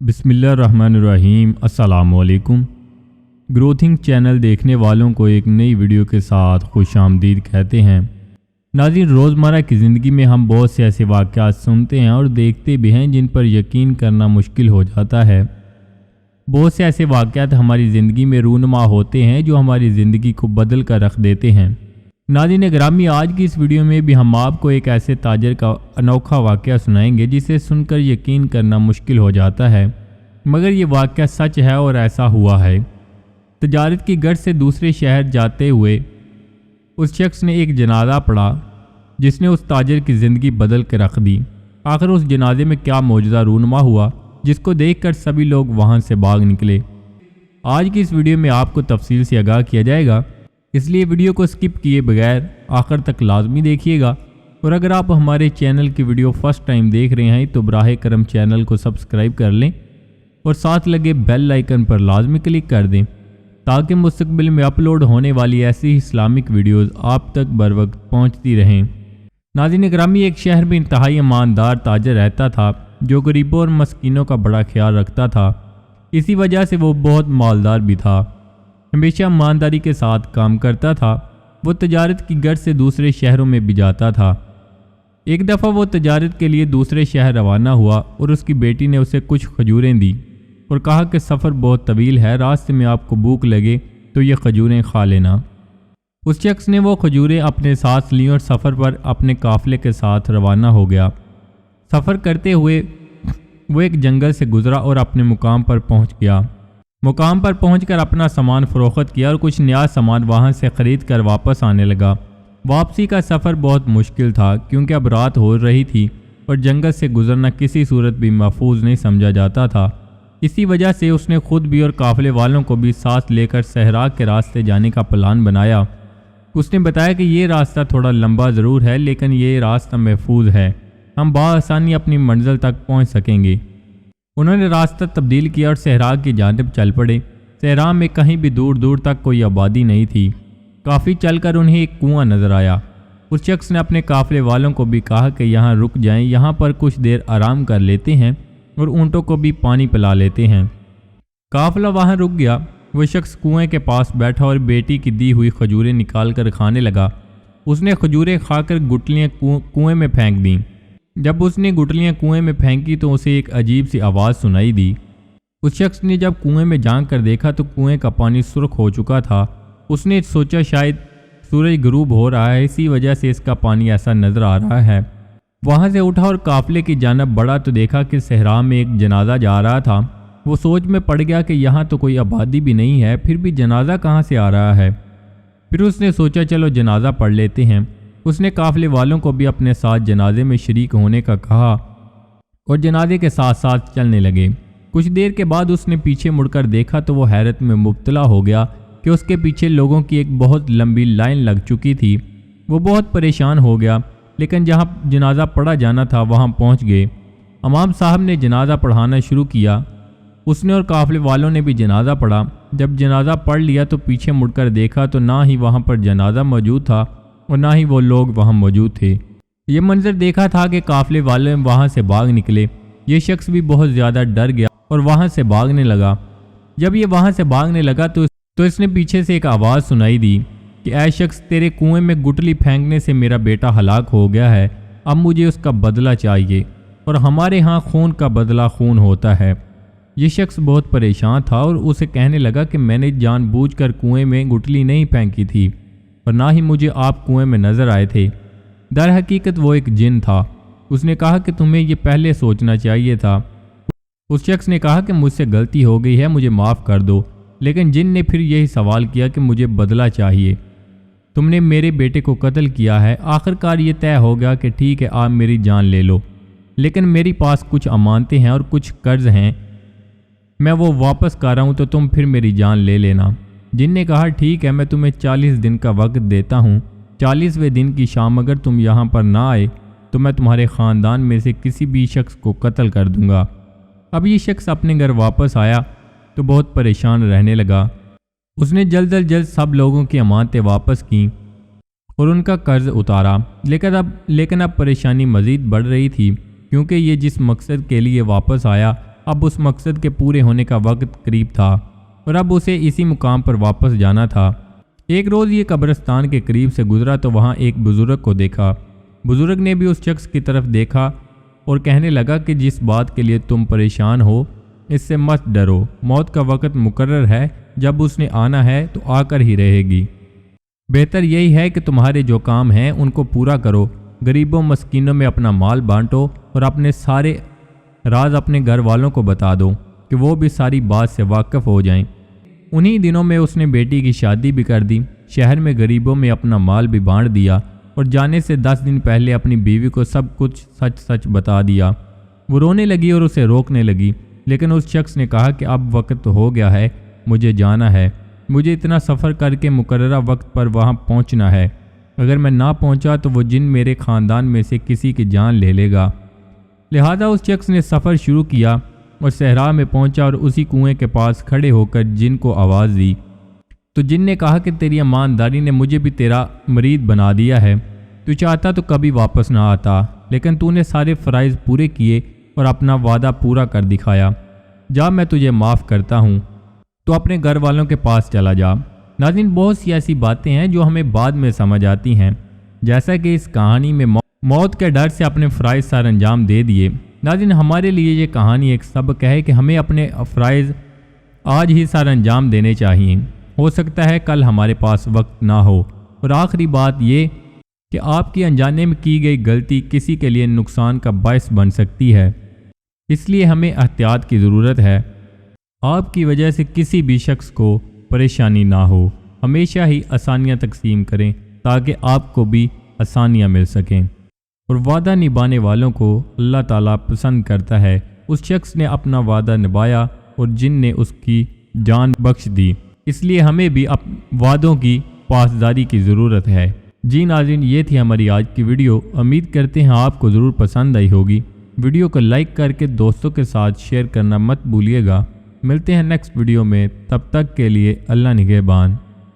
बिस्मिल्लाहिर्रहमानिर्रहीम। अस्सलामुअलैकुम। ग्रोथिंग चैनल देखने वालों को एक नई वीडियो के साथ खुशामदीद कहते हैं। नाज़रीन, रोज़मर्रा की ज़िंदगी में हम बहुत से ऐसे वाक़यात सुनते हैं और देखते भी हैं जिन पर यकीन करना मुश्किल हो जाता है। बहुत से ऐसे वाक़यात हमारी ज़िंदगी में रूनुमा होते हैं जो हमारी ज़िंदगी को बदल कर रख देते हैं। नाज़रीन ग्रामी, आज की इस वीडियो में भी हम आपको एक ऐसे ताजर का अनोखा वाक़या सुनाएंगे जिसे सुनकर यकीन करना मुश्किल हो जाता है, मगर ये वाक़या सच है और ऐसा हुआ है। तजारत की गर्ज से दूसरे शहर जाते हुए उस शख्स ने एक जनाजा पढ़ा जिसने उस ताजर की ज़िंदगी बदल के रख दी। आखिर उस जनाजे में क्या मौजज़ा रूनुमा हुआ जिसको देखकर सभी लोग वहाँ से भाग निकले। आज की इस वीडियो में आपको तफसील से आगाह किया जाएगा, इसलिए वीडियो को स्किप किए बगैर आखिर तक लाजमी देखिएगा। और अगर आप हमारे चैनल की वीडियो फर्स्ट टाइम देख रहे हैं तो बराह करम चैनल को सब्सक्राइब कर लें और साथ लगे बेल आइकन पर लाजमी क्लिक कर दें ताकि मुस्तकबिल में अपलोड होने वाली ऐसी ही इस्लामिक वीडियोज़ आप तक बर वक्त पहुँचती रहें। नाज़रीन ग्रामी, एक शहर में इंतहाई ईमानदार ताजर रहता था जो गरीबों और मस्कीनों का बड़ा ख्याल रखता था। इसी वजह से वो बहुत मालदार भी था, हमेशा ईमानदारी के साथ काम करता था। वो तजारत की गर्ज से दूसरे शहरों में भी जाता था। एक दफ़ा वो तजारत के लिए दूसरे शहर रवाना हुआ और उसकी बेटी ने उसे कुछ खजूरें दी और कहा कि सफ़र बहुत तवील है, रास्ते में आपको भूख लगे तो ये खजूरें खा लेना। उस शख्स ने वो खजूरें अपने साथ लीं और सफ़र पर अपने काफ़िले के साथ रवाना हो गया। सफ़र करते हुए वो एक जंगल से गुजरा और अपने मुकाम पर पहुंच गया। मुकाम पर पहुंचकर अपना सामान फ़रोख्त किया और कुछ नया सामान वहां से ख़रीद कर वापस आने लगा। वापसी का सफ़र बहुत मुश्किल था क्योंकि अब रात हो रही थी और जंगल से गुजरना किसी सूरत भी महफूज नहीं समझा जाता था। इसी वजह से उसने खुद भी और काफ़िले वालों को भी साथ लेकर सहरा के रास्ते जाने का प्लान बनाया। उसने बताया कि ये रास्ता थोड़ा लंबा ज़रूर है लेकिन ये रास्ता महफूज है, हम बआसानी अपनी मंजिल तक पहुँच सकेंगे। उन्होंने रास्ता तब्दील किया और सहरा की जानिब चल पड़े। सहरा में कहीं भी दूर दूर तक कोई आबादी नहीं थी। काफ़ी चलकर उन्हें एक कुआं नज़र आया। उस शख्स ने अपने काफ़िले वालों को भी कहा कि यहाँ रुक जाएं, यहाँ पर कुछ देर आराम कर लेते हैं और ऊँटों को भी पानी पिला लेते हैं। काफ़िला वहाँ रुक गया। वह शख्स कुएं के पास बैठा और बेटी की दी हुई खजूरें निकाल कर खाने लगा। उसने खजूरें खाकर गुटलियाँ कुएं में फेंक दीं। जब उसने गुटलियाँ कुएं में फेंकी तो उसे एक अजीब सी आवाज़ सुनाई दी। उस शख्स ने जब कुएं में झांक कर देखा तो कुएं का पानी सुर्ख हो चुका था। उसने सोचा शायद सूरज गुरूब हो रहा है, इसी वजह से इसका पानी ऐसा नज़र आ रहा है। वहाँ से उठा और काफ़िले की जानब बढ़ा तो देखा कि सहरा में एक जनाजा जा रहा था। वो सोच में पड़ गया कि यहाँ तो कोई आबादी भी नहीं है, फिर भी जनाजा कहाँ से आ रहा है। फिर उसने सोचा चलो जनाजा पढ़ लेते हैं। उसने काफ़िले वालों को भी अपने साथ जनाजे में शरीक होने का कहा और जनाजे के साथ साथ चलने लगे। कुछ देर के बाद उसने पीछे मुड़कर देखा तो वो हैरत में मुब्तला हो गया कि उसके पीछे लोगों की एक बहुत लंबी लाइन लग चुकी थी। वो बहुत परेशान हो गया, लेकिन जहाँ जनाजा पढ़ा जाना था वहाँ पहुँच गए। इमाम साहब ने जनाजा पढ़ाना शुरू किया। उसने और काफ़िले वालों ने भी जनाजा पढ़ा। जब जनाजा पढ़ लिया तो पीछे मुड़कर देखा तो ना ही वहाँ पर जनाजा मौजूद था और ना ही वो लोग वहाँ मौजूद थे। ये मंजर देखा था कि काफ़िले वाले वहाँ से भाग निकले। ये शख्स भी बहुत ज़्यादा डर गया और वहाँ से भागने लगा। जब ये वहाँ से भागने लगा तो इसने पीछे से एक आवाज़ सुनाई दी कि ऐ शख्स, तेरे कुएं में गुटली फेंकने से मेरा बेटा हलाक हो गया है, अब मुझे उसका बदला चाहिए और हमारे यहाँ खून का बदला खून होता है। ये शख्स बहुत परेशान था और उसे कहने लगा कि मैंने जानबूझकर कुएं में गुटली नहीं फेंकी थी और ना ही मुझे आप कुएं में नज़र आए थे। दर हकीकत वो एक जिन था। उसने कहा कि तुम्हें ये पहले सोचना चाहिए था। उस शख्स ने कहा कि मुझसे गलती हो गई है, मुझे माफ़ कर दो। लेकिन जिन ने फिर यही सवाल किया कि मुझे बदला चाहिए, तुमने मेरे बेटे को कत्ल किया है। आखिरकार ये तय हो गया कि ठीक है, आप मेरी जान ले लो, लेकिन मेरे पास कुछ अमानतें हैं और कुछ कर्ज हैं, मैं वो वापस कर रहा हूँ, तो तुम फिर मेरी जान ले लेना। जिन ने कहा ठीक है, मैं तुम्हें 40 दिन का वक्त देता हूँ। 40वें दिन की शाम अगर तुम यहाँ पर ना आए तो मैं तुम्हारे ख़ानदान में से किसी भी शख्स को कत्ल कर दूँगा। अब ये शख्स अपने घर वापस आया तो बहुत परेशान रहने लगा। उसने जल्द अज जल्द सब लोगों की अमानतें वापस की और उनका कर्ज उतारा। लेकिन अब परेशानी मज़ीद बढ़ रही थी क्योंकि ये जिस मकसद के लिए वापस आया اب اس مقصد کے پورے ہونے کا وقت قریب تھا اور اب اسے اسی مقام پر واپس جانا تھا۔ ایک روز یہ قبرستان کے قریب سے گزرا تو وہاں ایک بزرگ کو دیکھا۔ بزرگ نے بھی اس شخص کی طرف دیکھا اور کہنے لگا کہ جس بات کے لیے تم پریشان ہو اس سے مت ڈرو، موت کا وقت مقرر ہے، جب اس نے آنا ہے تو آ کر ہی رہے گی۔ بہتر یہی ہے کہ تمہارے جو کام ہیں ان کو پورا کرو، غریبوں مسکینوں میں اپنا مال بانٹو اور اپنے سارے راز اپنے گھر والوں کو بتا دو کہ وہ بھی ساری بات سے واقف ہو جائیں۔ انہی دنوں میں اس نے بیٹی کی شادی بھی کر دی، شہر میں غریبوں میں اپنا مال بھی بانٹ دیا اور جانے سے 10 دن پہلے اپنی بیوی کو سب کچھ سچ سچ بتا دیا۔ وہ رونے لگی اور اسے روکنے لگی، لیکن اس شخص نے کہا کہ اب وقت ہو گیا ہے، مجھے جانا ہے، مجھے اتنا سفر کر کے مقررہ وقت پر وہاں پہنچنا ہے، اگر میں نہ پہنچا تو وہ جن میرے خاندان میں سے کسی کی جان لے لے گا۔ لہذا اس شخص نے سفر شروع کیا اور صحرا میں پہنچا اور اسی کنویں کے پاس کھڑے ہو کر جن کو آواز دی تو جن نے کہا کہ تیری ایمانداری نے مجھے بھی تیرا مرید بنا دیا ہے، تو چاہتا تو کبھی واپس نہ آتا، لیکن تو نے سارے فرائض پورے کیے اور اپنا وعدہ پورا کر دکھایا، جا میں تجھے معاف کرتا ہوں، تو اپنے گھر والوں کے پاس چلا جا۔ ناظرین، بہت سی ایسی باتیں ہیں جو ہمیں بعد میں سمجھ آتی ہیں، جیسا کہ اس کہانی میں موت کے ڈر سے اپنے فرائض سر انجام دے دیے۔ ناظرین، ہمارے لیے یہ کہانی ایک سبق ہے کہ ہمیں اپنے فرائض آج ہی سر انجام دینے چاہیے، ہو سکتا ہے کل ہمارے پاس وقت نہ ہو۔ اور آخری بات یہ کہ آپ کی انجانے میں کی گئی غلطی کسی کے لیے نقصان کا باعث بن سکتی ہے، اس لیے ہمیں احتیاط کی ضرورت ہے۔ آپ کی وجہ سے کسی بھی شخص کو پریشانی نہ ہو، ہمیشہ ہی آسانیاں تقسیم کریں تاکہ آپ کو بھی آسانیاں مل سکیں۔ اور وعدہ نبھانے والوں کو اللہ تعالیٰ پسند کرتا ہے۔ اس شخص نے اپنا وعدہ نبھایا اور جن نے اس کی جان بخش دی، اس لیے ہمیں بھی وعدوں کی پاسداری کی ضرورت ہے۔ جی ناظرین، یہ تھی ہماری آج کی ویڈیو، امید کرتے ہیں آپ کو ضرور پسند آئی ہوگی۔ ویڈیو کو لائک کر کے دوستوں کے ساتھ شیئر کرنا مت بھولیے گا۔ ملتے ہیں نیکسٹ ویڈیو میں، تب تک کے لیے اللہ نگہبان۔